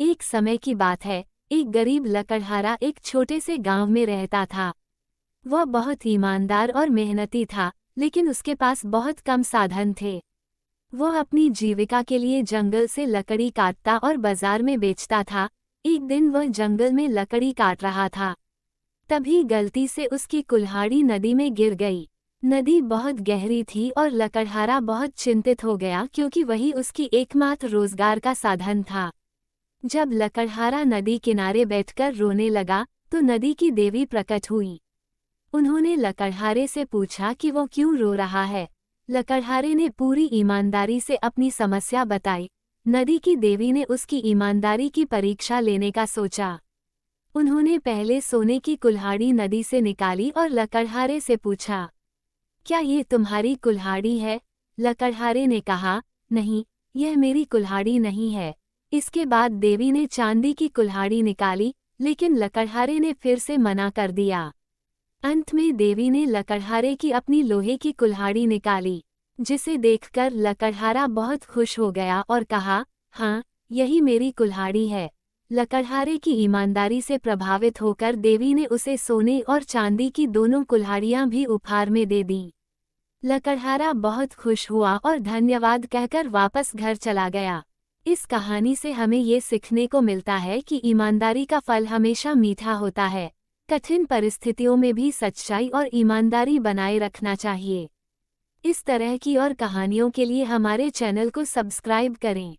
एक समय की बात है, एक गरीब लकड़हारा एक छोटे से गांव में रहता था। वह बहुत ईमानदार और मेहनती था, लेकिन उसके पास बहुत कम साधन थे। वह अपनी जीविका के लिए जंगल से लकड़ी काटता और बाजार में बेचता था। एक दिन वह जंगल में लकड़ी काट रहा था, तभी गलती से उसकी कुल्हाड़ी नदी में गिर गई। नदी बहुत गहरी थी और लकड़हारा बहुत चिंतित हो गया, क्योंकि वही उसकी एकमात्र रोजगार का साधन था। जब लकड़हारा नदी किनारे बैठकर रोने लगा, तो नदी की देवी प्रकट हुई। उन्होंने लकड़हारे से पूछा कि वो क्यों रो रहा है। लकड़हारे ने पूरी ईमानदारी से अपनी समस्या बताई। नदी की देवी ने उसकी ईमानदारी की परीक्षा लेने का सोचा। उन्होंने पहले सोने की कुल्हाड़ी नदी से निकाली और लकड़हारे से पूछा, क्या ये तुम्हारी कुल्हाड़ी है? लकड़हारे ने कहा, नहीं, यह मेरी कुल्हाड़ी नहीं है। इसके बाद देवी ने चांदी की कुल्हाड़ी निकाली, लेकिन लकड़हारे ने फिर से मना कर दिया। अंत में देवी ने लकड़हारे की अपनी लोहे की कुल्हाड़ी निकाली, जिसे देखकर लकड़हारा बहुत खुश हो गया और कहा, हाँ, यही मेरी कुल्हाड़ी है। लकड़हारे की ईमानदारी से प्रभावित होकर देवी ने उसे सोने और चांदी की दोनों कुल्हाड़ियां भी उपहार में दे दी। लकड़हारा बहुत खुश हुआ और धन्यवाद कहकर वापस घर चला गया। इस कहानी से हमें ये सीखने को मिलता है कि ईमानदारी का फल हमेशा मीठा होता है। कठिन परिस्थितियों में भी सच्चाई और ईमानदारी बनाए रखना चाहिए। इस तरह की और कहानियों के लिए हमारे चैनल को सब्सक्राइब करें।